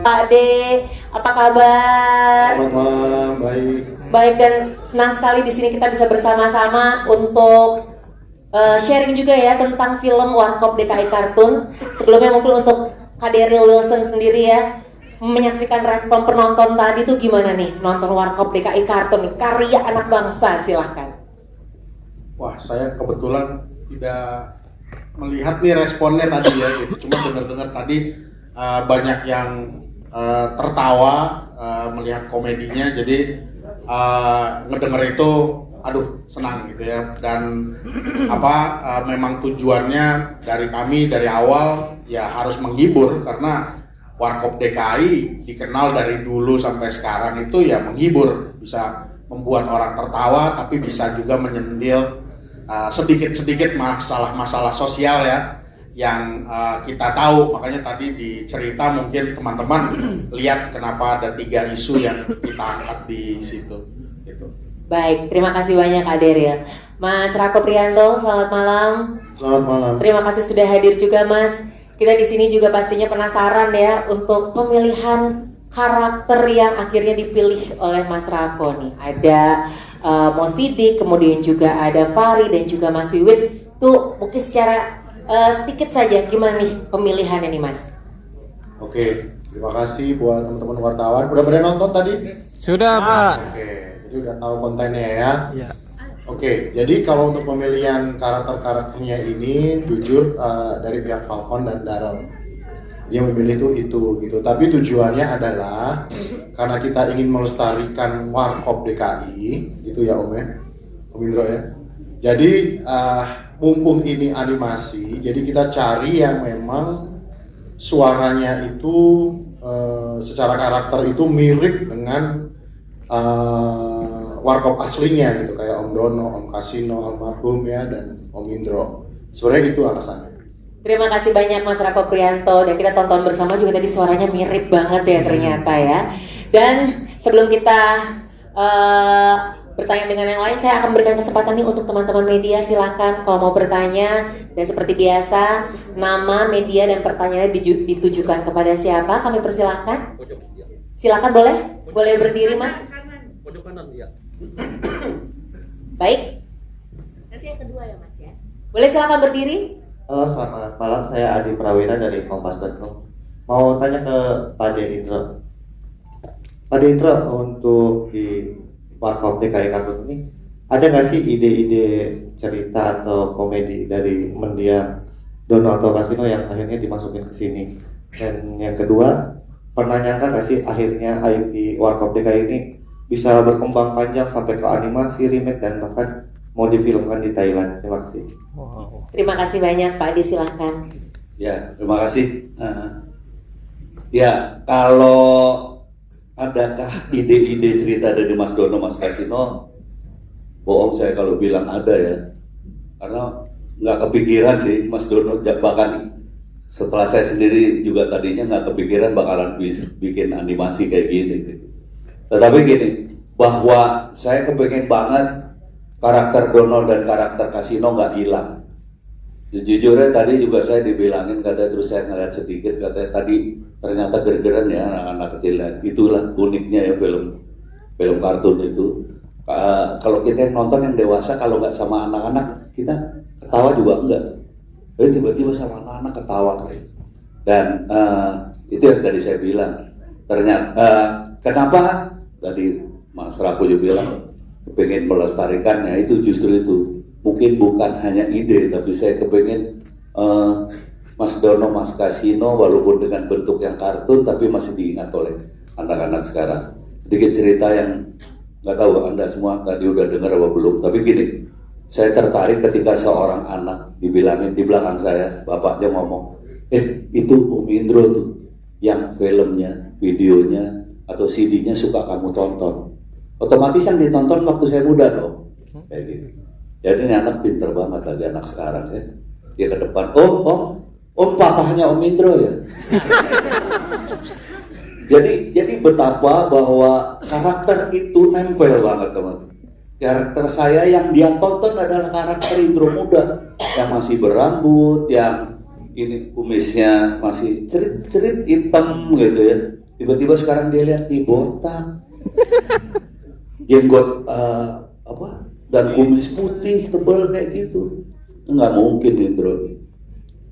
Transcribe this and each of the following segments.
Pak De, apa kabar? Selamat malam, baik. Baik, dan senang sekali di sini kita bisa bersama-sama untuk sharing juga ya tentang film Warkop DKI Kartun. Sebelumnya mungkin untuk Kak Daryl Wilson sendiri ya, menyaksikan respon penonton tadi tuh gimana nih nonton Warkop DKI Kartun nih, karya anak bangsa, silahkan. Wah, saya kebetulan tidak melihat nih responnya tadi ya, gitu. Cuma dengar-dengar tadi banyak yang tertawa melihat komedinya, jadi ngedenger itu, aduh senang gitu ya. Dan memang tujuannya dari kami dari awal ya harus menghibur, karena Warkop DKI dikenal dari dulu sampai sekarang itu ya menghibur, bisa membuat orang tertawa, tapi bisa juga menyendil sedikit-sedikit masalah-masalah sosial ya yang kita tahu. Makanya tadi di cerita mungkin teman-teman lihat kenapa ada 3 isu yang kita angkat di situ gitu. Baik, terima kasih banyak Kak Daryl. Mas Rako Priyanto, selamat malam. Selamat malam. Terima kasih sudah hadir juga Mas. Kita di sini juga pastinya penasaran ya untuk pemilihan karakter yang akhirnya dipilih oleh Mas Rako nih. Ada Mo Sidik, kemudian juga ada Fahri dan juga Mas Wiwit. Tuh mungkin secara sedikit saja gimana nih pemilihannya nih Mas? Oke, terima kasih buat teman-teman wartawan. Udah pada nonton tadi? Sudah Pak. Oke, jadi udah tahu kontennya ya. Ya. Oke, jadi kalau untuk pemilihan karakter-karakternya ini jujur dari pihak Falcon dan Daryl, dia memilih itu gitu. Tapi tujuannya adalah karena kita ingin melestarikan Warkop DKI, gitu ya Om ya, Om Indro ya. Jadi mumpung ini animasi, jadi kita cari yang memang suaranya itu secara karakter itu mirip dengan Warkop aslinya gitu, kayak Om Dono, Om Kasino, almarhum ya, dan Om Indro. Sebenarnya itu alasannya. Terima kasih banyak Mas Rako Priyanto, dan kita tonton bersama juga tadi suaranya mirip banget ya ternyata ya. Dan sebelum kita bertanya dengan yang lain, saya akan berikan kesempatan nih untuk teman-teman media, silakan kalau mau bertanya. Dan seperti biasa, nama, media, dan pertanyaannya ditujukan kepada siapa, kami persilahkan. Silakan, boleh berdiri Mas. Pojok kanan ya. Baik. Nanti yang kedua ya Mas ya. Boleh silakan berdiri. Halo, selamat malam. Saya Adi Prawira dari Kompas.com. Mau tanya ke Pak Indro. Pak Indro, untuk di Warkop DKI Kartun ini, ada nggak sih ide-ide cerita atau komedi dari mendiang Dono atau Kasino yang akhirnya dimasukin ke sini? Dan yang kedua, pernah nyangka nggak sih akhirnya IP Warkop DKI ini bisa berkembang panjang sampai ke animasi, remake, dan bahkan mau difilmkan di Thailand? Terima kasih. Wow. Terima kasih banyak Pak Adi, silahkan. Ya, terima kasih. Ya, kalau adakah ide-ide cerita dari Mas Dono, Mas Kasino, bohong saya kalau bilang ada ya. Karena nggak kepikiran sih Mas Dono, bahkan setelah saya sendiri juga tadinya nggak kepikiran bakalan bikin animasi kayak gini. Tetapi gini, bahwa saya kepengen banget karakter Dono dan karakter Kasino nggak hilang. Sejujurnya tadi juga saya dibilangin, katanya, terus saya ngeliat sedikit, katanya tadi ternyata gergeran ya anak-anak kecil. Itulah uniknya ya film kartun itu. Kalau kita yang nonton yang dewasa, kalau nggak sama anak-anak kita ketawa juga enggak. Tapi tiba-tiba sama anak-anak ketawa. Dan itu yang tadi saya bilang. Ternyata kenapa tadi Mas Rako juga bilang pengen melestarikannya, itu justru itu. Mungkin bukan hanya ide, tapi saya kepengen Mas Dono, Mas Kasino walaupun dengan bentuk yang kartun tapi masih diingat oleh anak-anak sekarang. Sedikit cerita yang nggak tahu Anda semua tadi udah dengar apa belum, tapi gini, saya tertarik ketika seorang anak dibilangin di belakang saya, bapaknya ngomong, itu Om Indro tuh yang filmnya, videonya atau CD-nya suka kamu tonton. Otomatis yang ditonton waktu saya muda dong, kayak gitu. Jadi ini anak pinter banget lagi anak sekarang ya. Dia ke depan, om papahnya Om Indro ya. jadi betapa bahwa karakter itu nempel banget teman. Karakter saya yang dia tonton adalah karakter Indro muda yang masih berambut, yang ini kumisnya masih cerit-cerit hitam gitu ya. Tiba-tiba sekarang dia lihat nih botak, jenggot dan kumis putih tebal kayak gitu, nggak mungkin Indro.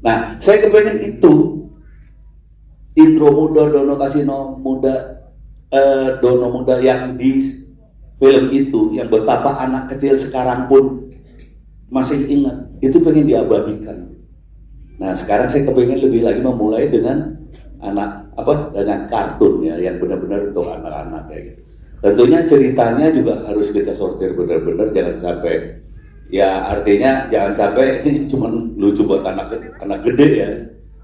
Nah, saya kepengen itu Indro muda, Dono Kasino muda, Dono muda yang di film itu, yang betapa anak kecil sekarang pun masih ingat, itu pengen diabadikan. Nah, sekarang saya kepengen lebih lagi memulai dengan dengan kartun ya, yang benar-benar untuk anak-anak kayak gitu. Tentunya ceritanya juga harus kita sortir benar-benar, jangan sampai ya, artinya jangan sampai ini cuma lucu buat anak gede ya.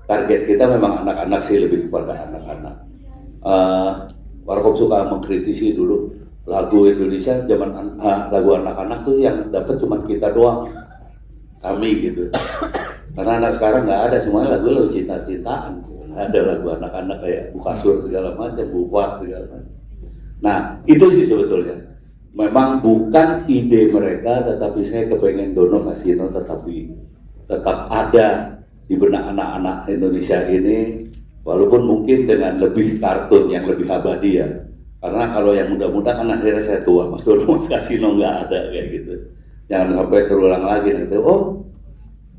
Target kita memang anak-anak sih, lebih kepada anak-anak. Warkop suka mengkritisi dulu lagu Indonesia zaman lagu anak-anak tuh yang dapat cuma kita doang, kami gitu. Karena anak sekarang nggak ada, semuanya lagu cinta-cintaan. Ada lagu anak-anak kayak Bukasur segala macam, Bukwat segala macam. Nah, itu sih sebetulnya. Memang bukan ide mereka, tetapi saya kepengen Dono Kasino tetap ada di benak anak-anak Indonesia ini, walaupun mungkin dengan lebih kartun yang lebih abadi ya. Karena kalau yang muda-muda kan akhirnya saya tua, Mas Dono Mas Kasino nggak ada kayak gitu. Jangan sampai terulang lagi nanti. Oh,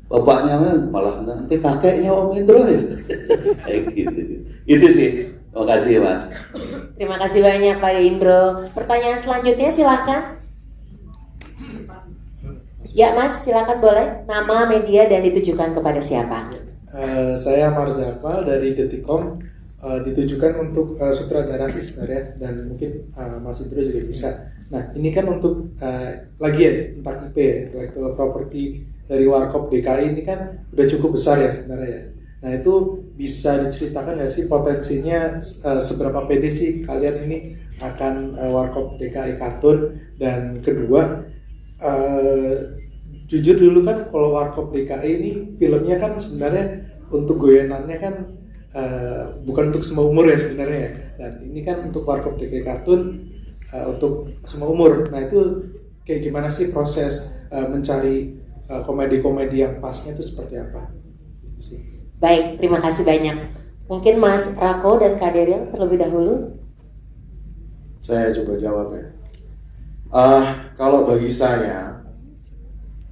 bapaknya malah nanti kakeknya Om Indro ya. Kayak gitu. Itu sih. Terima kasih Mas. Terima kasih banyak Pak Indro. Pertanyaan selanjutnya silakan. Ya Mas, silakan boleh. Nama, media, dan ditujukan kepada siapa? Saya Marzapal dari Detikom. Ditujukan untuk sutradara sih sebenarnya, dan mungkin Mas Indro juga bisa. Nah, ini kan untuk lagi ya tentang IP ya, intellectual property dari Warkop DKI ini kan udah cukup besar ya sebenarnya ya. Nah, itu bisa diceritakan nggak sih potensinya, seberapa pede sih kalian ini akan Warkop DKI kartun? Dan kedua, jujur dulu kan kalau Warkop DKI ini filmnya kan sebenarnya untuk goyanannya kan bukan untuk semua umur ya sebenarnya ya. Dan ini kan untuk Warkop DKI kartun untuk semua umur. Nah, itu kayak gimana sih proses mencari komedi-komedi yang pasnya itu seperti apa sih? Baik, terima kasih banyak. Mungkin Mas Rako dan Kak Daryl terlebih dahulu. Saya coba jawab ya. Kalau bagi saya,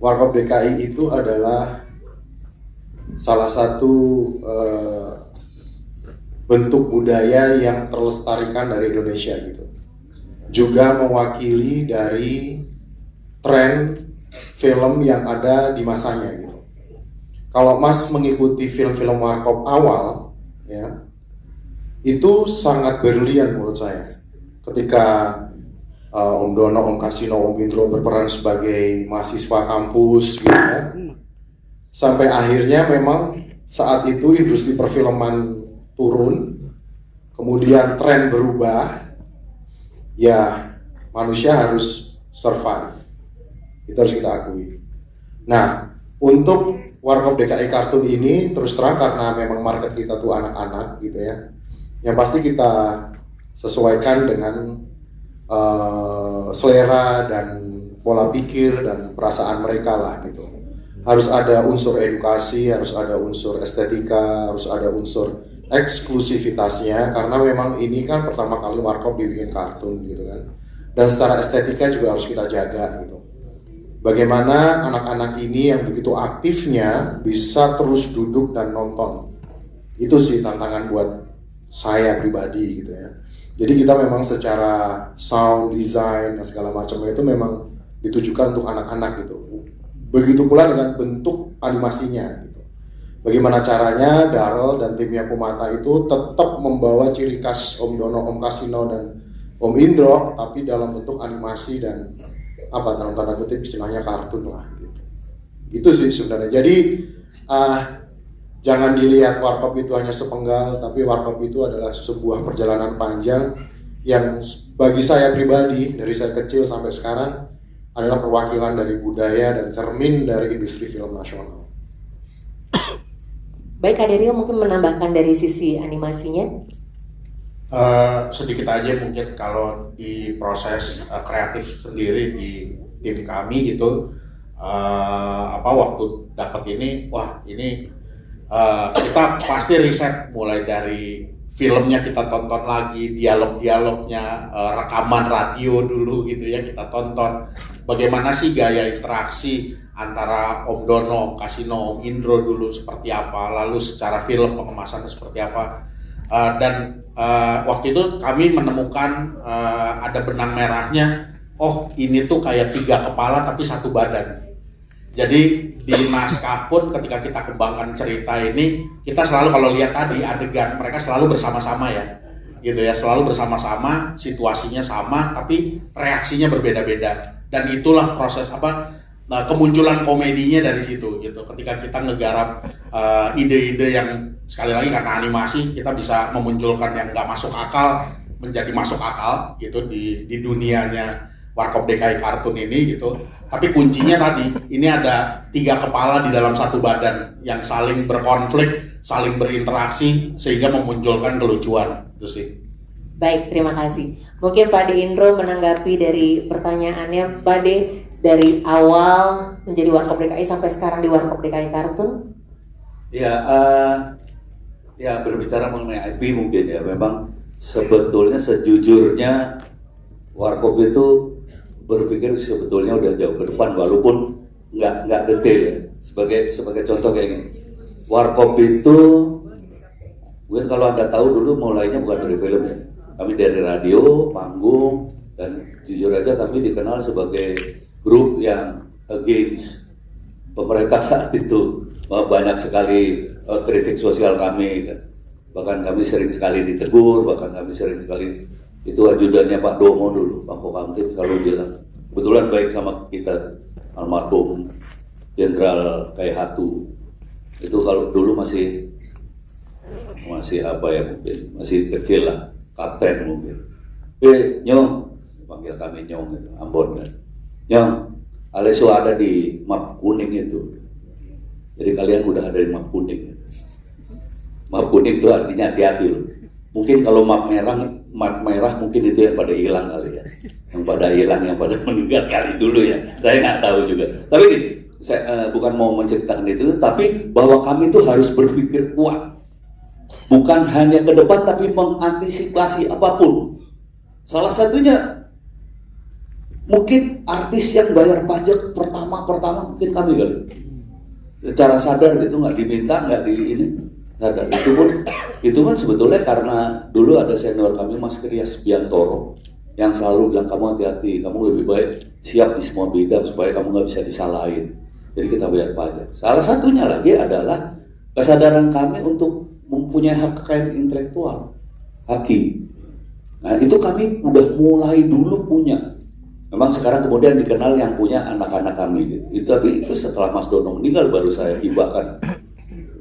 Warkop DKI itu adalah salah satu bentuk budaya yang terlestarikan dari Indonesia gitu. Juga mewakili dari tren film yang ada di masanya gitu. Kalau Mas mengikuti film-film Warkop awal, ya, itu sangat berlian menurut saya. Ketika Om Dono, Om Kasino, Om Indro berperan sebagai mahasiswa kampus, gitu kan. Sampai akhirnya memang saat itu industri perfilman turun, kemudian tren berubah, ya manusia harus survive. Itu harus kita akui. Nah, untuk Warkop DKI kartun ini terus terang karena memang market kita tuh anak-anak gitu ya, yang pasti kita sesuaikan dengan selera dan pola pikir dan perasaan mereka lah gitu. Harus ada unsur edukasi, harus ada unsur estetika, harus ada unsur eksklusivitasnya, karena memang ini kan pertama kali Warkop dibikin kartun gitu kan. Dan secara estetika juga harus kita jaga gitu. Bagaimana anak-anak ini yang begitu aktifnya bisa terus duduk dan nonton. Itu sih tantangan buat saya pribadi gitu ya. Jadi kita memang secara sound design dan segala macam itu memang ditujukan untuk anak-anak gitu. Begitu pula dengan bentuk animasinya gitu. Bagaimana caranya Daryl dan timnya Pumata itu tetap membawa ciri khas Om Dono, Om Kasino, dan Om Indro, tapi dalam bentuk animasi dan dalam tanda kutip istilahnya kartun lah gitu. Itu sih sebenarnya. Jadi jangan dilihat Warkop itu hanya sepenggal, tapi Warkop itu adalah sebuah perjalanan panjang yang bagi saya pribadi dari saya kecil sampai sekarang adalah perwakilan dari budaya dan cermin dari industri film nasional. Baik, Kak Daryl mungkin menambahkan dari sisi animasinya. Sedikit aja mungkin kalau di proses kreatif sendiri di tim kami gitu, waktu dapat ini, wah ini kita pasti riset mulai dari filmnya kita tonton lagi, dialog-dialognya, rekaman radio dulu gitu ya kita tonton. Bagaimana sih gaya interaksi antara Om Dono, Om Kasino, Om Indro dulu seperti apa, lalu secara film pengemasannya seperti apa. Dan waktu itu kami menemukan ada benang merahnya, oh ini tuh kayak 3 kepala tapi 1 badan. Jadi di naskah pun ketika kita kembangkan cerita ini, kita selalu kalau lihat tadi adegan mereka selalu bersama-sama ya, gitu ya, selalu bersama-sama, situasinya sama, tapi reaksinya berbeda-beda. Dan itulah proses kemunculan komedinya dari situ, gitu. Ketika kita ngegarap ide-ide yang sekali lagi karena animasi kita bisa memunculkan yang nggak masuk akal menjadi masuk akal, gitu di dunianya Warkop DKI kartun ini gitu. Tapi kuncinya tadi, ini ada 3 kepala di dalam 1 badan yang saling berkonflik, saling berinteraksi sehingga memunculkan kelucuan. Itu sih. Baik, terima kasih. Mungkin Pak De Indro menanggapi dari pertanyaannya Pak De, dari awal menjadi Warkop DKI sampai sekarang di Warkop DKI kartun. Ya berbicara mengenai IP mungkin ya, memang sebetulnya sejujurnya Warkop itu berpikir sebetulnya udah jauh ke depan, walaupun nggak detail ya. Sebagai contoh kayak gini, Warkop itu mungkin kalau Anda tahu dulu mulainya bukan dari film ya, kami dari radio, panggung, dan jujur aja kami dikenal sebagai grup yang against pemerintah saat itu. Banyak sekali kritik sosial kami, bahkan kami sering sekali ditegur, bahkan kami sering sekali, itu ajudannya Pak Domo dulu, Pak Kokamtib selalu bilang, kebetulan baik sama kita, almarhum Jenderal Kaihatu. Itu kalau dulu masih apa ya, mungkin masih kecil lah, kapten mungkin. Nyong, panggil kami Nyong itu, Ambon kan. Nyong, Aleso ada di map kuning itu. Jadi kalian udah ada di map kuning. Map kuning itu artinya hati-hati loh. Mungkin kalau map merah mungkin itu yang pada hilang kali ya, yang pada hilang, yang pada meninggal kali dulu ya, saya nggak tahu juga. Tapi gini, saya bukan mau menceritakan itu, tapi bahwa kami itu harus berpikir kuat, bukan hanya ke depan tapi mengantisipasi apapun. Salah satunya mungkin artis yang bayar pajak pertama mungkin kami kali, secara sadar gitu, nggak diminta, nggak di ini. Sadar. Itu kan sebetulnya karena dulu ada senior kami Mas Krias Biantoro yang selalu bilang, kamu hati-hati, kamu lebih baik siap di semua bidang supaya kamu nggak bisa disalahin. Jadi kita bayar pajak. Salah satunya lagi adalah kesadaran kami untuk mempunyai hak kekayaan intelektual, haki. Nah itu kami udah mulai dulu punya. Memang sekarang kemudian dikenal yang punya anak-anak kami gitu. Tapi itu setelah Mas Dono meninggal baru saya hibahkan.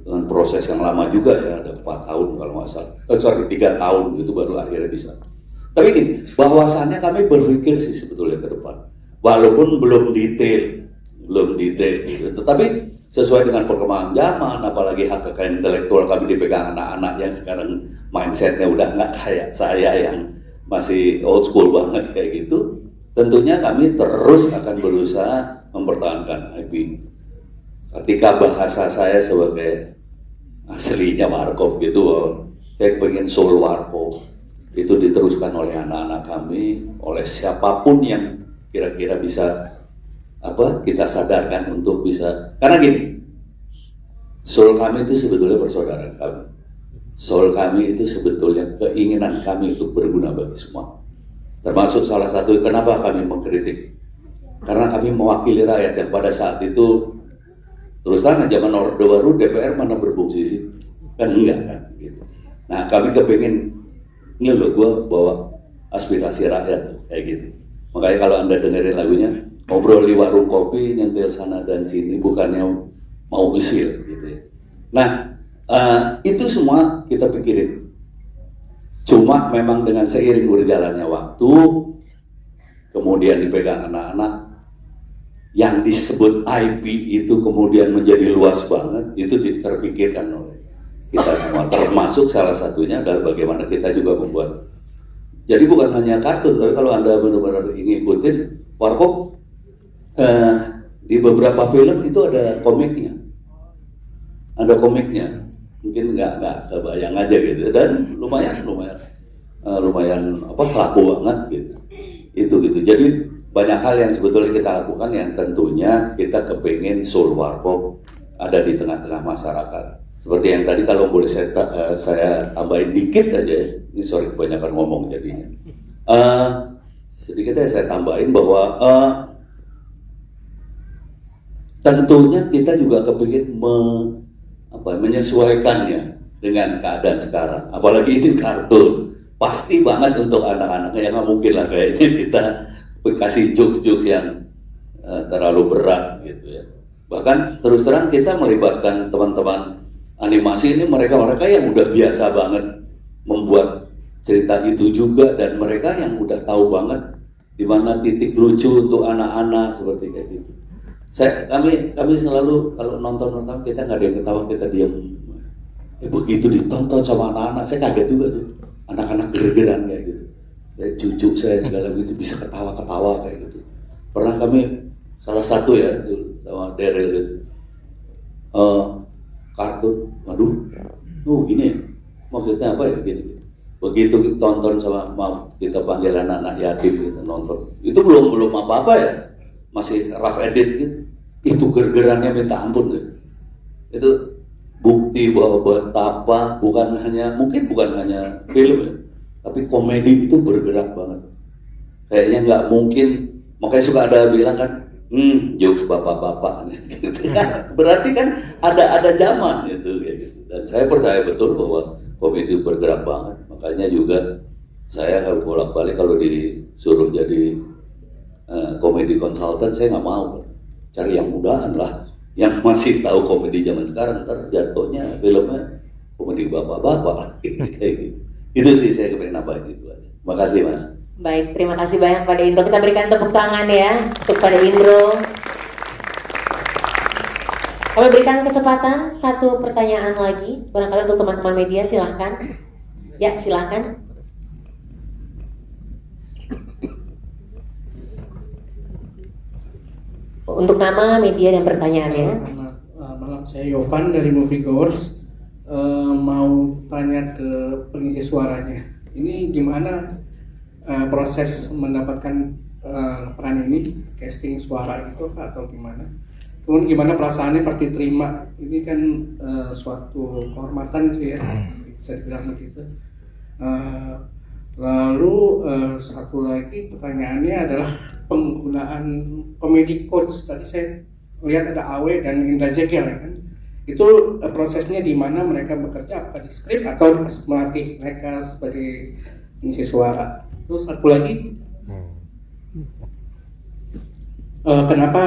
Dengan proses yang lama juga ya, ada 4 tahun kalau nggak salah, 3 tahun gitu baru akhirnya bisa. Tapi gini, bahwasannya kami berpikir sih sebetulnya ke depan, walaupun belum detail gitu. Tetapi sesuai dengan perkembangan zaman, apalagi hak kekayaan intelektual kami dipegang anak-anak yang sekarang mindsetnya udah nggak kayak saya yang masih old school banget kayak gitu. Tentunya kami terus akan berusaha mempertahankan IP. Ketika bahasa saya sebagai aslinya Warkop gitu, saya pengen soul Warkop itu diteruskan oleh anak-anak kami, oleh siapapun yang kira-kira bisa kita sadarkan untuk bisa, karena gini, soul kami itu sebetulnya persaudaraan kami, soul kami itu sebetulnya keinginan kami untuk berguna bagi semua, termasuk salah satu kenapa kami mengkritik, karena kami mewakili rakyat yang pada saat itu terus terang zaman Orde Baru DPR mana berfungsi sih? Kan enggak kan gitu. Nah kami kepingin, ini loh gue bawa aspirasi rakyat kayak gitu. Makanya kalau Anda dengerin lagunya, ngobrol di warung kopi, nyentil sana dan sini, bukannya mau usir gitu ya. Nah itu semua kita pikirin. Cuma memang dengan seiring berjalannya waktu, kemudian dipegang anak-anak, yang disebut IP itu kemudian menjadi luas banget, itu terpikirkan oleh kita semua, termasuk salah satunya adalah bagaimana kita juga membuat. Jadi bukan hanya kartun, tapi kalau Anda benar-benar ingin ikutin Warkop, di beberapa film itu ada komiknya. ada komiknya, mungkin nggak kebayang aja gitu, dan lumayan laku banget gitu. Itu gitu. Jadi banyak hal yang sebetulnya kita lakukan yang tentunya kita kepengen soul warkop ada di tengah-tengah masyarakat. Seperti yang tadi kalau boleh saya tambahin dikit aja ya. Ini sorry kebanyakan ngomong jadinya. Sedikit aja saya tambahin bahwa tentunya kita juga kepengen menyesuaikannya dengan keadaan sekarang. Apalagi itu kartun, pasti banget untuk anak-anaknya, yang nggak mungkin lah kayaknya kita kasih jokes-jokes yang terlalu berat gitu ya. Bahkan terus terang kita melibatkan teman-teman animasi ini, mereka yang udah biasa banget membuat cerita itu juga, dan mereka yang udah tahu banget di mana titik lucu untuk anak-anak seperti kayak gitu. Kami selalu kalau nonton kita nggak ada yang ketawa, kita diam. Begitu ditonton sama anak-anak, saya kaget juga tuh, anak-anak ger-geran kayak gitu. Kayak cucu saya segala gitu bisa ketawa-ketawa kayak gitu. Pernah kami salah satu ya dulu sama Daryl gitu, kartun, waduh, gini maksudnya apa ya gini. Begitu tonton sama, maaf kita panggil anak-anak yatim gitu nonton, itu belum apa-apa ya, masih rough edit gitu, itu ger-gerannya minta ampun gitu. Itu bukti bahwa betapa mungkin bukan hanya film ya, tapi komedi itu bergerak banget. Kayaknya nggak mungkin, makanya suka ada bilang kan, jokes bapak-bapak gitu. Berarti kan ada zaman gitu, kayak gitu. Dan saya percaya betul bahwa komedi itu bergerak banget. Makanya juga saya kalau bolak-balik kalau disuruh jadi komedi konsultan, saya nggak mau, cari yang mudahan lah, yang masih tahu komedi zaman sekarang, ntar jatuhnya filmnya komedi bapak-bapak kayak gitu. Itu sih saya kepengen nambahin itu aja. Makasih Mas. Baik, terima kasih banyak pada Indro. Kita berikan tepuk tangan ya untuk pada Indro. Kami berikan kesempatan satu pertanyaan lagi, barangkali untuk teman-teman media, silahkan. Ya, silahkan. Untuk nama media dan pertanyaannya. Malam, saya Yovan dari Moviegoers. Mau tanya ke pengisi suaranya. Ini gimana proses mendapatkan peran ini, casting suara itu atau gimana? Kemudian gimana perasaannya pas diterima? Ini kan suatu kehormatan gitu ya, bisa dibilang begitu. Lalu satu lagi pertanyaannya adalah penggunaan komedi coach. Tadi saya lihat ada Awe dan Indra Jegel ya kan. Itu prosesnya di mana mereka bekerja, apa di skrip atau melatih mereka sebagai pengisi suara. Terus satu lagi, kenapa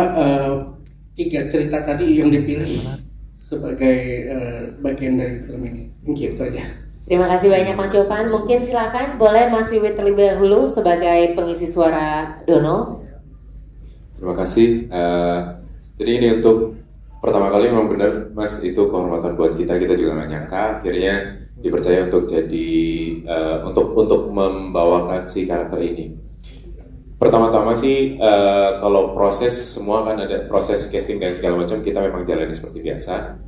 3 cerita tadi yang dipilih sebagai bagian dari film ini? Mungkin itu aja. Terima kasih banyak Mas Yovan. Mungkin silakan, boleh Mas Wiwit terlebih dahulu sebagai pengisi suara Dono. Terima kasih. Jadi ini untuk pertama kali memang benar Mas, itu kehormatan buat kita juga nggak nyangka akhirnya dipercaya untuk jadi untuk membawakan si karakter ini. Pertama-tama sih kalau proses semua kan ada proses casting dan segala macam, kita memang jalani seperti biasa.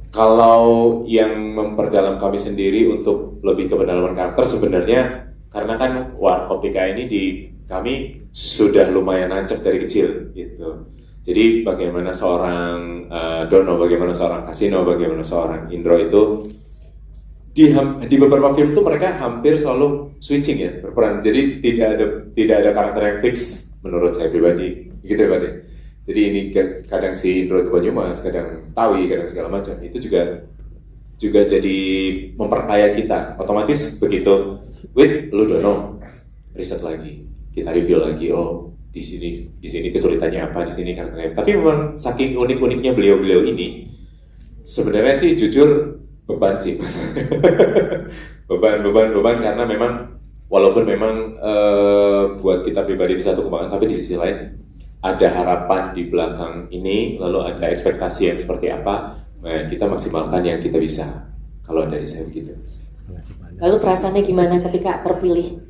Kalau yang memperdalam kami sendiri untuk lebih ke pendalaman karakter, sebenarnya karena kan Warkop DKI ini di kami sudah lumayan nancep dari kecil gitu. Jadi bagaimana seorang Dono, bagaimana seorang Kasino, bagaimana seorang Indro itu di beberapa film tuh mereka hampir selalu switching ya berperan. Jadi tidak ada karakter yang fix menurut saya pribadi, gitu ya Pak. Jadi ini kadang si Indro itu Banyumas, kadang Tawi, kadang segala macam. Itu juga jadi memperkaya kita. Otomatis begitu, lu Dono, riset lagi, kita review lagi. Oh, di sini kesulitannya apa, di sini karakternya. Tapi memang saking unik-uniknya beliau ini, sebenarnya sih jujur beban sih, beban karena memang walaupun memang buat kita pribadi itu satu kebanggaan, tapi di sisi lain ada harapan di belakang ini, lalu ada ekspektasi yang seperti apa, kita maksimalkan yang kita bisa. Kalau dari saya begitu. Lalu perasaannya gimana ketika terpilih?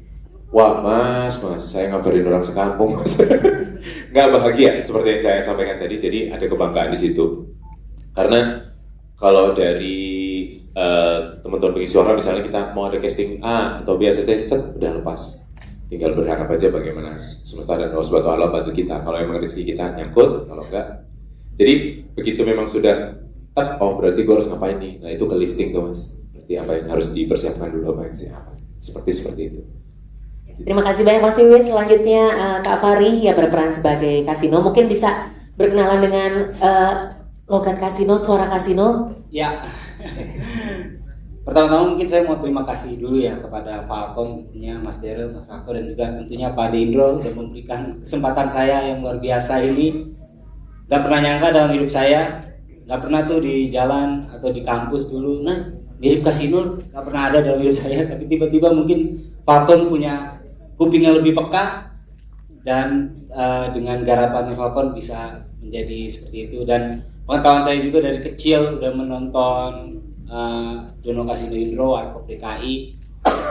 Wah mas, saya ngabarin orang sekampung mas. Nggak bahagia seperti yang saya sampaikan tadi, jadi ada kebanggaan di situ. Karena kalau dari teman-teman pengisi suara misalnya kita mau ada casting A atau B saja, udah lepas. Tinggal berharap aja bagaimana semesta dan Allah Subhanahu wa Ta'ala bantu kita. Kalau emang rezeki kita nyangkut, kalau enggak. Jadi begitu memang sudah oh berarti gue harus ngapain nih? Nah itu ke listing tuh mas. Berarti apa yang harus dipersiapkan dulu, apa yang siapa? Seperti itu. Terima kasih banyak Mas Wiwin. Selanjutnya Kak Fari yang berperan sebagai Kasino. Mungkin bisa berkenalan dengan logat Kasino, suara Kasino. Ya. Pertama-tama mungkin saya mau terima kasih dulu ya kepada Falcon-nya Mas Daryl, Mas Rako, dan juga tentunya Pak Indro sudah memberikan kesempatan saya yang luar biasa ini. Gak pernah nyangka dalam hidup saya, gak pernah tuh di jalan atau di kampus dulu, nah mirip Kasino, gak pernah ada dalam hidup saya. Tapi tiba-tiba mungkin Falcon punya kuping yang lebih peka, dan dengan garapannya Falcon bisa menjadi seperti itu. Dan pengetahuan saya juga dari kecil udah menonton Dono Kasino Indro, Warkop DKI,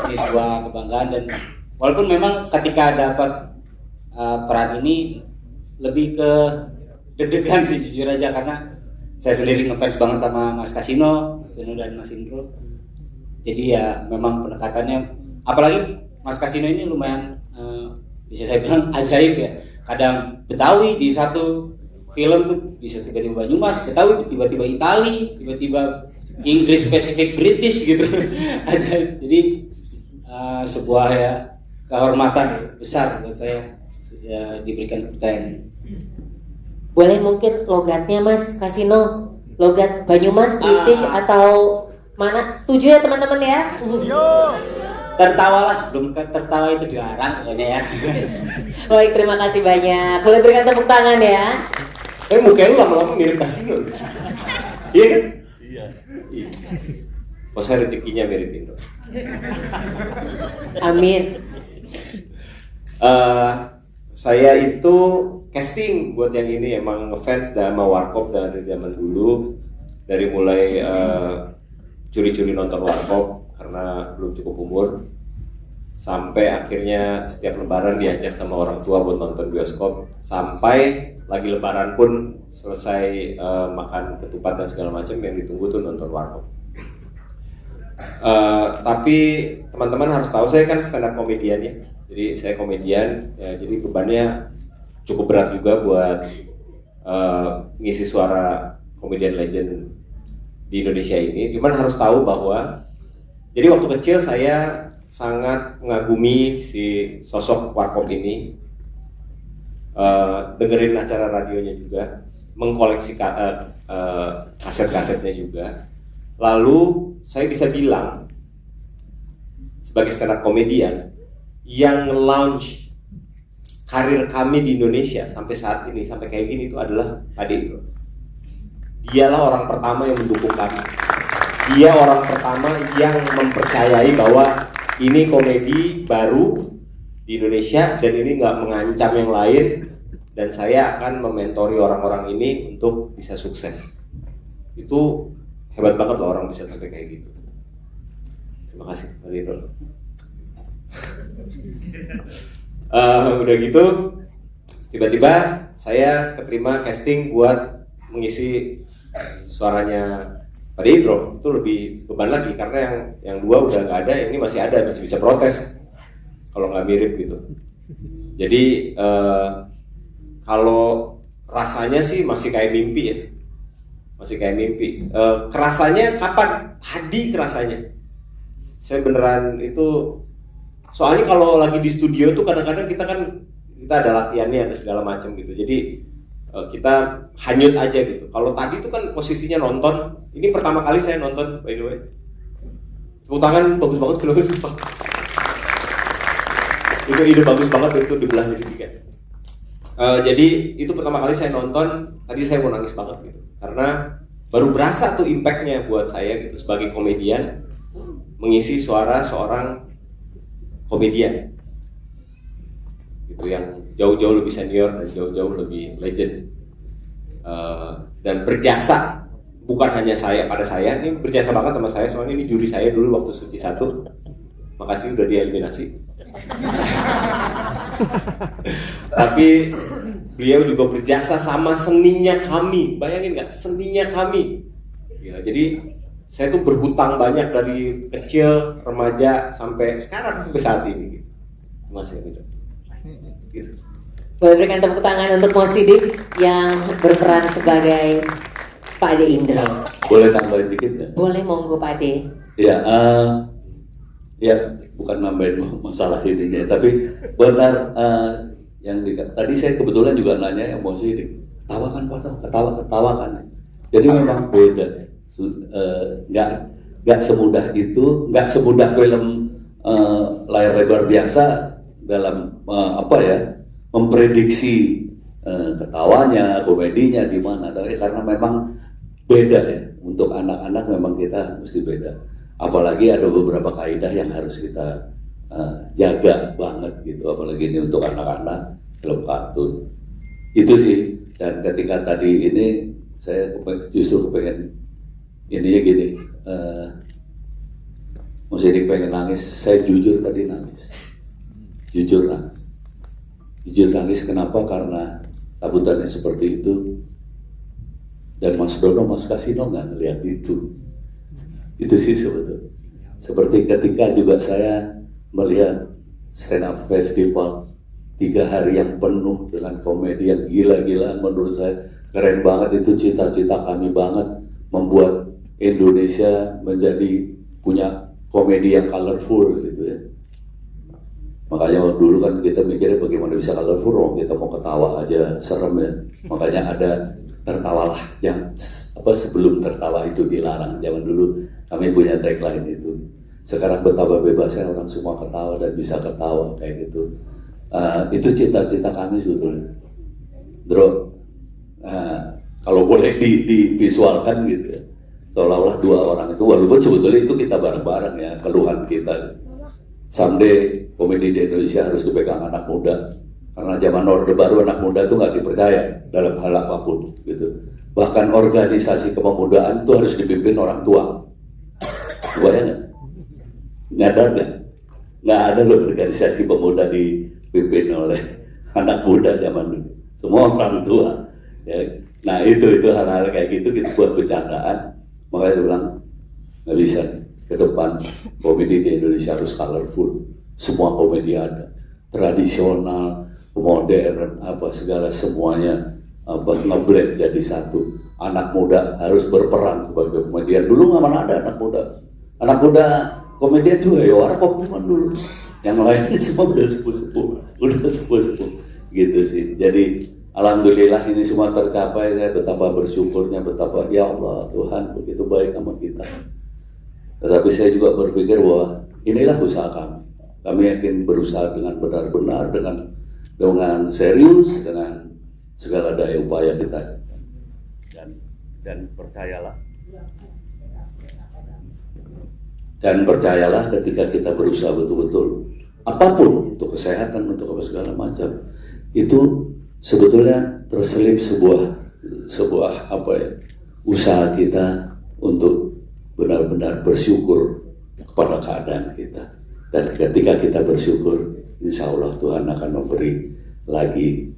ini sebuah kebanggaan. Dan walaupun memang ketika dapat peran ini lebih ke deg-degan sih jujur aja, karena saya sendiri ngefans banget sama Mas Kasino, Mas Dono dan Mas Indro. Jadi ya memang pendekatannya, apalagi Mas Kasino ini lumayan bisa saya bilang ajaib ya. Kadang Betawi di satu film tuh bisa tiba-tiba Banyumas, Betawi tiba-tiba Itali, tiba-tiba Inggris spesifik British gitu. Ajaib. Jadi sebuah ya kehormatan besar buat saya sudah diberikan kepercayaan. Boleh mungkin logatnya Mas Kasino, logat Banyumas, British atau mana? Setuju ya teman-teman ya? Tertawalah sebelum tertawa itu dilarang pokoknya ya. Baik, terima kasih banyak. Boleh berikan tepuk tangan ya. Mukanya lu lama-lama mirip Kasino. Iya kan? Iya. Kok saya rezekinya mirip Indro. Amin. Saya itu casting buat yang ini emang ngefans sama Warkop dari zaman dulu, dari mulai curi-curi nonton Warkop karena belum cukup umur, sampai akhirnya setiap lebaran diajak sama orang tua buat nonton bioskop, sampai lagi lebaran pun selesai makan ketupat dan segala macam yang ditunggu tuh nonton Warkop. Tapi teman-teman harus tahu saya kan stand up komedian ya, jadi saya komedian ya, jadi bebannya cukup berat juga buat ngisi suara komedian legend di Indonesia ini. Cuman harus tahu bahwa jadi waktu kecil saya sangat mengagumi si sosok Warkop ini, dengerin acara radionya juga, mengkoleksi kaset-kasetnya juga. Lalu saya bisa bilang sebagai stand up komedian yang launch karir kami di Indonesia sampai saat ini, sampai kayak gini itu adalah Pak Indro. Dialah orang pertama yang mendukung kami. Dia orang pertama yang mempercayai bahwa ini komedi baru di Indonesia dan ini nggak mengancam yang lain, dan saya akan mementori orang-orang ini untuk bisa sukses. Itu hebat banget loh orang bisa sampai kayak gitu. Terima kasih Pak Indro. Udah gitu tiba-tiba saya keterima casting buat mengisi suaranya Pak Indro. Itu lebih beban lagi karena yang dua udah nggak ada, yang ini masih ada, masih bisa protes kalau nggak mirip gitu. Jadi kalau rasanya sih masih kayak mimpi ya, masih kayak mimpi. Kerasanya kapan? Tadi kerasanya. Saya beneran itu, soalnya kalau lagi di studio tuh kadang-kadang kita ada latihannya, ada segala macam gitu. Jadi kita hanyut aja gitu. Kalau tadi tuh kan posisinya nonton. Ini pertama kali saya nonton, by the way. Tepuk tangan, bagus banget filmnya sumpah. Itu ide bagus banget itu dibelah jadi tiga. Jadi itu pertama kali saya nonton. Tadi saya mau nangis banget gitu. Karena baru berasa tuh impactnya buat saya gitu sebagai komedian, mengisi suara seorang komedian gitu yang jauh-jauh lebih senior dan jauh-jauh lebih legend, dan berjasa bukan hanya pada saya, ini berjasa banget sama saya soalnya ini juri saya dulu waktu Suci 1. Makasih udah dieliminasi. Tapi beliau juga berjasa sama seninya kami, bayangin nggak seninya kami Ya, jadi saya tuh berhutang banyak dari kecil, remaja sampai sekarang sampai saat ini. Mas gitu. Gitu. Boleh berikan tepuk tangan untuk Mo Sidik yang berperan sebagai Pak Ade Indro. Boleh tambahin dikit nggak? Boleh, monggo Pak Ade. Ya, ya bukan nambahin masalah ininya, tapi benar yang tadi saya kebetulan juga nanya yang mau sih ketawakan Pak, ketawakan. Jadi memang beda, nggak semudah itu, nggak semudah film layar lebar biasa dalam memprediksi ketawanya, komedinya di mana, karena memang beda ya. Untuk anak-anak memang kita mesti beda. Apalagi ada beberapa kaidah yang harus kita jaga banget gitu. Apalagi ini untuk anak-anak film kartun. Itu sih. Dan ketika tadi ini saya justru kepengen ininya gini. Mas Sidik pengen nangis. Saya jujur tadi nangis. Jujur nangis. Kenapa? Karena sambutannya seperti itu. Dan Mas Dono, Mas Kasino nggak ngeliat itu sih sebetulnya. Seperti ketika juga saya melihat stand up festival 3 hari yang penuh dengan komedi yang gila-gilaan, menurut saya keren banget. Itu cita-cita kami banget, membuat Indonesia menjadi punya komedi yang colorful gitu ya. Makanya dulu kan kita mikirnya bagaimana bisa colorful, kita mau ketawa aja serem ya. Makanya ada tertawalah yang sebelum tertawa itu dilarang. Zaman dulu kami punya tagline itu. Sekarang betapa bebasnya orang semua ketawa dan bisa ketawa kayak gitu. Itu cita-cita kami sebetulnya. Bro, kalau boleh divisualkan gitu ya. Seolah-olah 2 orang itu, walaupun sebetulnya itu kita bareng-bareng ya, keluhan kita. Someday komedi di Indonesia harus dipegang anak muda. Karena zaman Orde Baru anak muda itu nggak dipercaya dalam hal apapun, gitu. Bahkan organisasi kepemudaan itu harus dipimpin orang tua. Bayangkan? Nyadar nggak? Nggak ada loh organisasi pemuda dipimpin oleh anak muda zaman dulu. Semua orang tua. Ya. Nah itu hal-hal kayak gitu kita buat bercandaan. Makanya dia bilang nggak bisa nih. Ke depan komedi di Indonesia harus colorful. Semua komedi ada, tradisional, modern, segala semuanya ngeblend jadi satu. Anak muda harus berperan sebagai komedian. Dulu nggak mana ada anak muda komedian juga ya, orang komedian dulu. Yang lainnya semua udah sepuh-sepuh gitu sih. Jadi alhamdulillah ini semua tercapai. Saya betapa bersyukurnya, betapa ya Allah Tuhan begitu baik sama kita. Tetapi saya juga berpikir bahwa inilah usaha kami. Kami yakin berusaha dengan benar-benar, dengan serius, dengan segala daya upaya kita. Dan percayalah ketika kita berusaha betul-betul apapun untuk kesehatan, untuk apa segala macam, itu sebetulnya terselip sebuah usaha kita untuk benar-benar bersyukur kepada keadaan kita. Dan ketika kita bersyukur, insya Allah Tuhan akan memberi lagi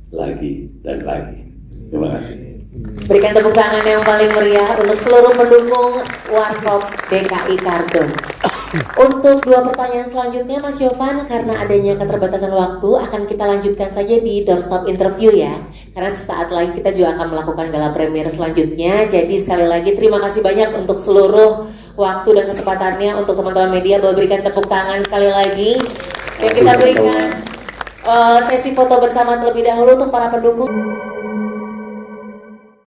dan lagi. Terima kasih. Berikan tepuk tangan yang paling meriah untuk seluruh pendukung Warkop DKI Kartun. Untuk 2 pertanyaan selanjutnya Mas Yovan, karena adanya keterbatasan waktu akan kita lanjutkan saja di doorstop interview ya. Karena sesaat lagi kita juga akan melakukan gala premier selanjutnya. Jadi sekali lagi terima kasih banyak untuk seluruh waktu dan kesempatannya. Untuk teman-teman media boleh berikan tepuk tangan sekali lagi. Dan kita berikan sesi foto bersama terlebih dahulu untuk para pendukung.